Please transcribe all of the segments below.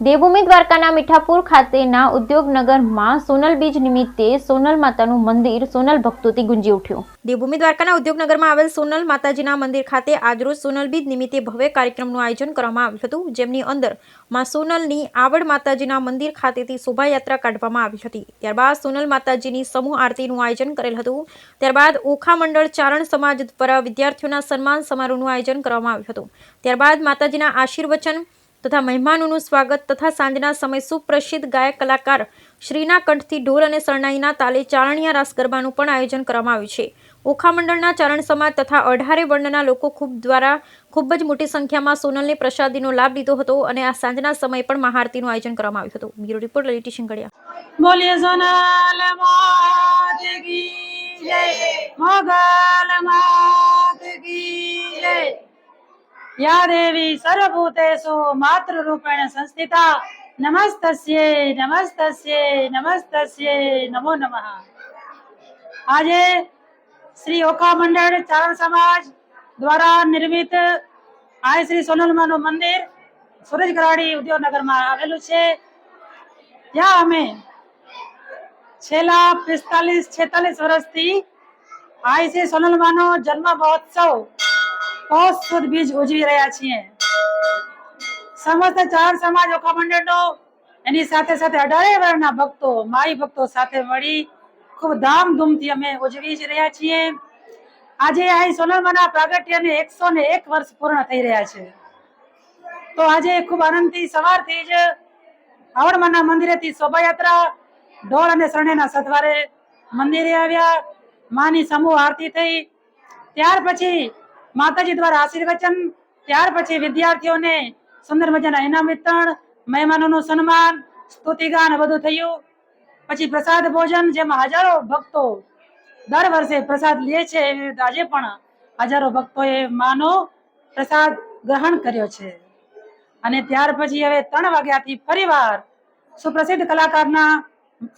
દેવભૂમિ દ્વારકાના મીઠાપુર ખાતેના ઉદ્યોગનગરમાં સોનલ બીજ નિમિત્તે સોનલ માતાનું મંદિર સોનલ ભક્તોથી ગુંજી ઉઠ્યું। દેવભૂમિ દ્વારકાના ઉદ્યોગનગરમાં આવેલ સોનલ માતાજીના મંદિર ખાતે આજરોજ સોનલ બીજ નિમિત્તે ભવ્ય કાર્યક્રમનું આયોજન કરવામાં આવ્યું હતું, જેમની અંદર માં સોનલની આવડ માતાજીના મંદિર ખાતેથી શોભાયાત્રા કાઢવામાં આવી હતી। ત્યારબાદ સોનલ માતાજીની સમૂહ આરતીનું આયોજન કરેલ હતું। ત્યારબાદ ઓખા મંડળ ચારણ સમાજ દ્વારા વિદ્યાર્થીઓના સન્માન સમારોહનું આયોજન કરવામાં આવ્યું હતું। ત્યારબાદ માતાજીના આશીર્વચન તથા મહેમાનોનું સ્વાગત તથા સાંજના સમય સુપ્રસિદ્ધ ગાયક કલાકાર શ્રીના કંઠથી ઢોલ અને શરણાઈના તાલે ચારણિયા રાસ ગરબાનું પણ આયોજન કરવામાં આવ્યું છે। ઓખા મંડળના ચારણ સમાજ તથા 18 વર્ણના લોકો ખૂબ જ મોટી સંખ્યામાં સોનલની પ્રસાદીનો લાભ લીધો હતો અને આ સાંજના સમય પણ મહાઆરતીનું આયોજન કરવામાં આવ્યું હતું। Bureau report Lalit Shingadiya. બોલીએ સોનલ માત કી જય, મોગલ માત કી જય। या देवी सर्वभूतेषु मातृरूपेण संस्थिता नमस्तस्यै नमस्तस्यै नमस्तस्यै नमो नमः। આજે શ્રી ઓખા મંડળ ચારણ સમાજ દ્વારા નિર્મિત આ શ્રી સોનલમાનું મંદિર સુરજગરાડી ઉદ્યોગનગરમાં આવેલું છે। ત્યાં અમે છેલ્લા 45-46 વર્ષથી આ શ્રી સોનલમાનો જન્મ મહોત્સવ પોષ સુદ બીજ ઉજવી રહ્યા છીએ। સમસ્ત ચારણ સમાજ ઓખા મંડળનો એની સાથે સાથે 18 વર્ણના ભક્તો માઈ ભક્તો સાથે મળી ખૂબ ધામધૂમથી અમે ઉજવી રહ્યા છીએ। આજે આ સોનલમાના પ્રાગટ્યને 101 વર્ષ પૂર્ણ થઈ રહ્યા છે। તો આજે ખૂબ આનંદથી સવારથી જ આવડમાના મંદિરેથી શોભાયાત્રા ઢોલ અને શરણાઈના સથવારે મંદિરે આવ્યા। માની સમૂહ આરતી થઈ, ત્યાર પછી માતાજી દ્વારા આશીર્વચન, ત્યાર પછી વિદ્યાર્થીઓને સુંદર મજાના ઇનામ વિતરણ, મહેમાનોનું સન્માન, સ્તુતિગાન બધું થયું। પછી પ્રસાદ ભોજન, જેમાં હજારો ભક્તો દર વર્ષે પ્રસાદ લે છે, આજે પણ હજારો ભક્તોએ માનો પ્રસાદ ગ્રહણ કર્યો છે। અને ત્યાર પછી હવે 3 વાગ્યાથી ફરીવાર સુપ્રસિદ્ધ કલાકારના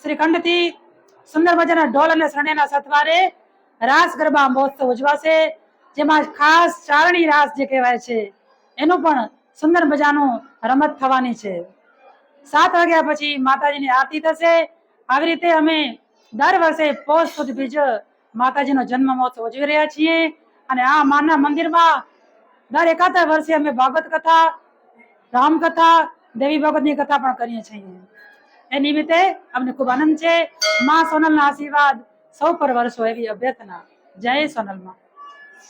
શ્રી કંઠથી સુંદર મજાના ઢોલ અને શરણાઈના સથવારે રાસ ગરબા મહોત્સવ ઉજવાશે, જેમાં ખાસ ચારણી રાસ જે કહેવાય છે એનું પણ સુંદર મજાનું રમત થવાની છે। 7 વાગ્યા પછી માતાજીની આરતી થશે। આવી રીતે અમે દર વર્ષે પોષ સુદ બીજ માતાજીનો જન્મ મહોત્સવ ઉજવી રહ્યા છીએ। અને આ માના મંદિરમાં દર એકાદા વર્ષે અમે ભાગવત કથા, રામકથા, દેવી ભાગવતની કથા પણ કરીએ છીએ। એ નિમિત્તે અમને ખૂબ આનંદ છે। માં સોનલના આશીર્વાદ સૌ પર વર્ષો એવી અભ્યર્થના। જય સોનલમાં।